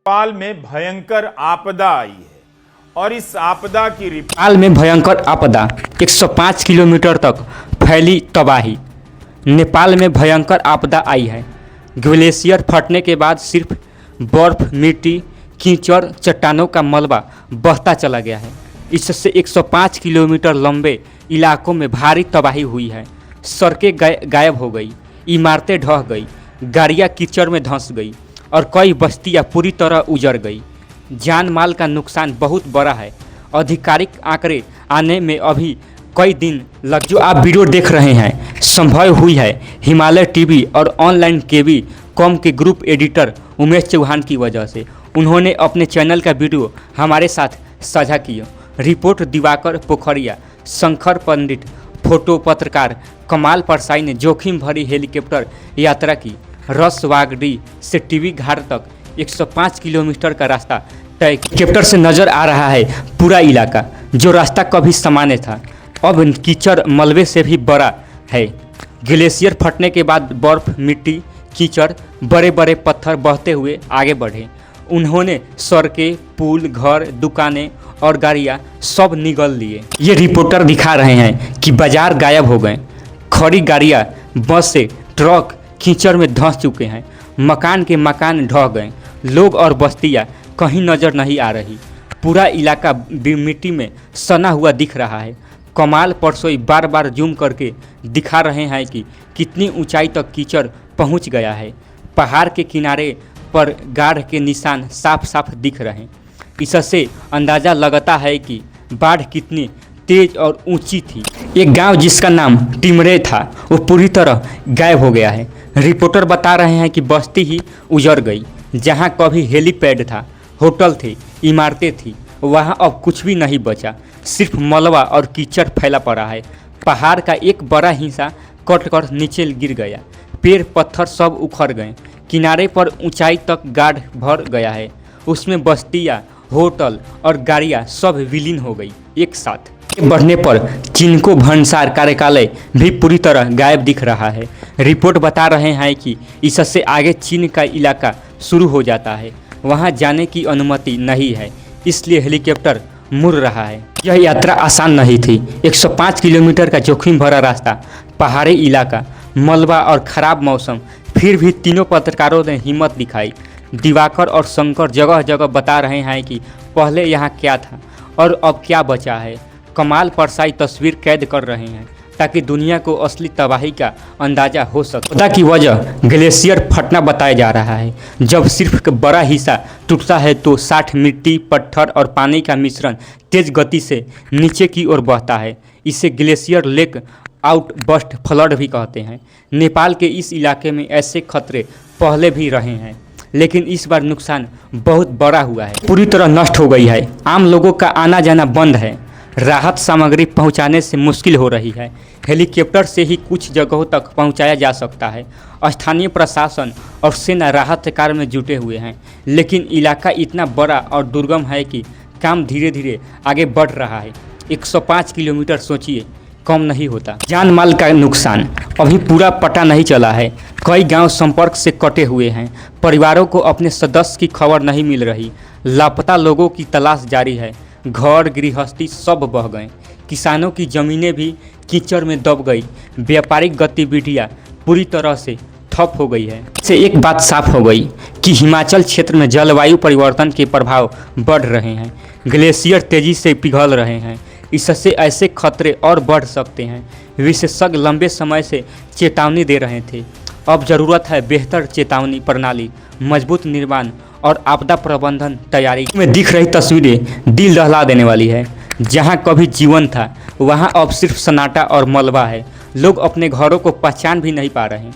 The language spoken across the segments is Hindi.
नेपाल में भयंकर आपदा आई है और इस आपदा की नेपाल में भयंकर आपदा 105 किलोमीटर तक फैली तबाही। नेपाल में भयंकर आपदा आई है। ग्लेशियर फटने के बाद सिर्फ बर्फ, मिट्टी, कीचड़, चट्टानों का मलबा बहता चला गया है। इससे 105 किलोमीटर लंबे इलाकों में भारी तबाही हुई है। सड़कें गायब हो गई, इमारतें ढह गई, गाड़ियाँ कीचड़ में धंस गई और कई बस्तियाँ पूरी तरह उजड़ गई। जान माल का नुकसान बहुत बड़ा है। आधिकारिक आंकड़े आने में अभी कई दिन लग। जो आप वीडियो देख रहे हैं संभव हुई है हिमालय टीवी और ऑनलाइन केवी कॉम के ग्रुप एडिटर उमेश चौहान की वजह से। उन्होंने अपने चैनल का वीडियो हमारे साथ साझा किया। रिपोर्ट दिवाकर पोखरिया, शंकर पंडित, फोटो पत्रकार कमाल परसाई ने जोखिम भरी हेलीकॉप्टर यात्रा की। रसवागडी से टीवी घाट तक 105 किलोमीटर का रास्ता तय। हेलीकॉप्टर से नजर आ रहा है पूरा इलाका। जो रास्ता कभी सामान्य था अब कीचड़ मलबे से भी बड़ा है। ग्लेशियर फटने के बाद बर्फ, मिट्टी, कीचड़, बड़े बड़े पत्थर बहते हुए आगे बढ़े। उन्होंने सड़कें, पुल, घर, दुकानें और गाड़ियाँ सब निगल लिए। ये रिपोर्टर दिखा रहे हैं कि बाजार गायब हो गए। खड़ी गाड़ियाँ, बसें, ट्रक कीचड़ में धंस चुके हैं। मकान के मकान ढह गए। लोग और बस्तियाँ कहीं नज़र नहीं आ रही। पूरा इलाका मिट्टी में सना हुआ दिख रहा है। कमाल परसोई बार बार जूम करके दिखा रहे हैं कि कितनी ऊंचाई तक कीचड़ पहुंच गया है। पहाड़ के किनारे पर गाढ़ के निशान साफ साफ दिख रहे हैं। इससे अंदाज़ा लगता है कि बाढ़ कितनी तेज और ऊंची थी। एक गांव जिसका नाम टिमरे था वो पूरी तरह गायब हो गया है। रिपोर्टर बता रहे हैं कि बस्ती ही उजड़ गई। जहां कभी हेलीपैड था, होटल थे, इमारतें थी, वहां अब कुछ भी नहीं बचा। सिर्फ मलबा और कीचड़ फैला पड़ा है। पहाड़ का एक बड़ा हिस्सा कट कर नीचे गिर गया। पेड़ पत्थर सब उखड़ गए। किनारे पर ऊंचाई तक गाढ़ भर गया है। उसमें बस्तियाँ, होटल और गाड़ियाँ सब विलीन हो गई एक साथ। बढ़ने पर चिनको भंसार कार्यालय भी पूरी तरह गायब दिख रहा है। रिपोर्ट बता रहे हैं कि इससे आगे चीन का इलाका शुरू हो जाता है। वहां जाने की अनुमति नहीं है, इसलिए हेलीकॉप्टर मुड़ रहा है। यह यात्रा आसान नहीं थी। 105 किलोमीटर का जोखिम भरा रास्ता, पहाड़ी इलाका, मलबा और ख़राब मौसम। फिर भी तीनों पत्रकारों ने हिम्मत दिखाई। दिवाकर और शंकर जगह जगह बता रहे हैं कि पहले यहाँ क्या था और अब क्या बचा है। कमाल परसाई तस्वीर कैद कर रहे हैं ताकि दुनिया को असली तबाही का अंदाज़ा हो सके। आपदा की वजह ग्लेशियर फटना बताया जा रहा है। जब सिर्फ बड़ा हिस्सा टूटता है तो 60 मिट्टी, पत्थर और पानी का मिश्रण तेज गति से नीचे की ओर बहता है। इसे ग्लेशियर लेक आउटबर्स्ट फ्लड भी कहते हैं। नेपाल के इस इलाके में ऐसे खतरे पहले भी रहे हैं, लेकिन इस बार नुकसान बहुत बड़ा हुआ है। पूरी तरह नष्ट हो गई है। आम लोगों का आना जाना बंद है। राहत सामग्री पहुंचाने से मुश्किल हो रही है। हेलीकॉप्टर से ही कुछ जगहों तक पहुंचाया जा सकता है। स्थानीय प्रशासन और सेना राहत कार्य में जुटे हुए हैं, लेकिन इलाका इतना बड़ा और दुर्गम है कि काम धीरे धीरे आगे बढ़ रहा है। 105 किलोमीटर सोचिए, कम नहीं होता। जान माल का नुकसान अभी पूरा पता नहीं चला है। कई गांव संपर्क से कटे हुए हैं। परिवारों को अपने सदस्य की खबर नहीं मिल रही। लापता लोगों की तलाश जारी है। घर गृहस्थी सब बह गए। किसानों की ज़मीनें भी कीचड़ में दब गई। व्यापारिक गतिविधियां पूरी तरह से ठप हो गई है। इससे एक बात साफ हो गई कि हिमाचल क्षेत्र में जलवायु परिवर्तन के प्रभाव बढ़ रहे हैं। ग्लेशियर तेजी से पिघल रहे हैं। इससे ऐसे खतरे और बढ़ सकते हैं। विशेषज्ञ लंबे समय से चेतावनी दे रहे थे। अब ज़रूरत है बेहतर चेतावनी प्रणाली, मजबूत निर्माण और आपदा प्रबंधन तैयारी। में दिख रही तस्वीरें दिल दहला देने वाली है। जहां कभी जीवन था वहां अब सिर्फ सन्नाटा और मलबा है। लोग अपने घरों को पहचान भी नहीं पा रहे।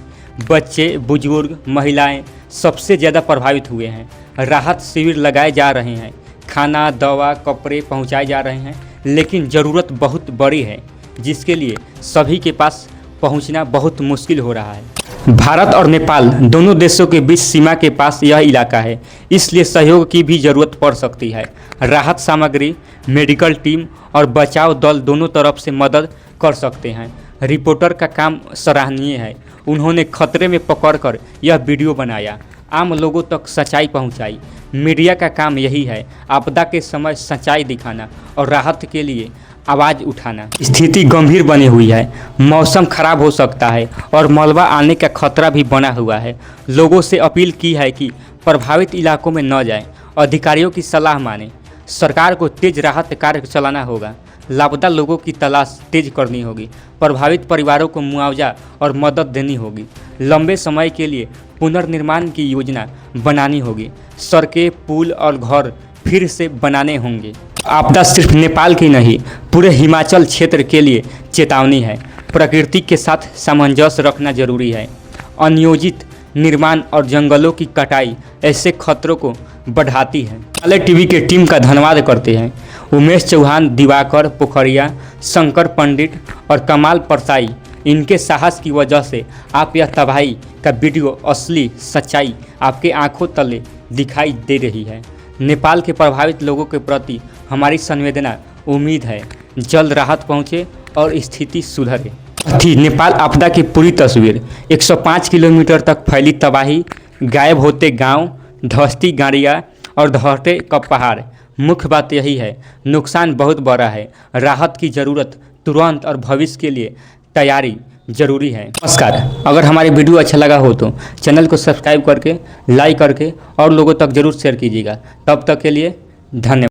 बच्चे, बुजुर्ग, महिलाएं सबसे ज़्यादा प्रभावित हुए हैं। राहत शिविर लगाए जा रहे हैं। खाना, दवा, कपड़े पहुंचाए जा रहे हैं, लेकिन ज़रूरत बहुत बड़ी है जिसके लिए सभी के पास पहुंचना बहुत मुश्किल हो रहा है। भारत और नेपाल दोनों देशों के बीच सीमा के पास यह इलाका है, इसलिए सहयोग की भी ज़रूरत पड़ सकती है। राहत सामग्री, मेडिकल टीम और बचाव दल दोनों तरफ से मदद कर सकते हैं। रिपोर्टर का काम सराहनीय है। उन्होंने खतरे में पकड़कर यह वीडियो बनाया। आम लोगों तक सच्चाई पहुंचाई। मीडिया का काम यही है, आपदा के समय सच्चाई दिखाना और राहत के लिए आवाज़ उठाना। स्थिति गंभीर बनी हुई है, मौसम खराब हो सकता है और मलबा आने का खतरा भी बना हुआ है। लोगों से अपील की है कि प्रभावित इलाकों में न जाएं, अधिकारियों की सलाह मानें। सरकार को तेज राहत कार्य चलाना होगा, लापता लोगों की तलाश तेज करनी होगी, प्रभावित परिवारों को मुआवजा और मदद देनी होगी, लंबे समय के लिए पुनर्निर्माण की योजना बनानी होगी, सड़कें, पुल और घर फिर से बनाने होंगे। आपदा सिर्फ नेपाल की नहीं, पूरे हिमाचल क्षेत्र के लिए चेतावनी है। प्रकृति के साथ सामंजस्य रखना जरूरी है। अनियोजित निर्माण और जंगलों की कटाई ऐसे खतरों को बढ़ाती है। हिमालय टीवी के टीम का धन्यवाद करते हैं। उमेश चौहान, दिवाकर पोखरिया, शंकर पंडित और कमाल परसाई। इनके साहस की वजह से आप यह तबाही का वीडियो असली सच्चाई आपके आंखों तले दिखाई दे रही है। नेपाल के प्रभावित लोगों के प्रति हमारी संवेदना, उम्मीद है जल्द राहत पहुंचे और स्थिति सुधरे। थी नेपाल आपदा की पूरी तस्वीर। 105 किलोमीटर तक फैली तबाही, गायब होते गांव, धंसती गाड़ियाँ और धंसते कब पहाड़। मुख्य बात यही है, नुकसान बहुत बड़ा है, राहत की ज़रूरत तुरंत और भविष्य के लिए तैयारी जरूरी है। नमस्कार, अगर हमारी वीडियो अच्छा लगा हो तो चैनल को सब्सक्राइब करके, लाइक करके और लोगों तक जरूर शेयर कीजिएगा। तब तक के लिए धन्यवाद।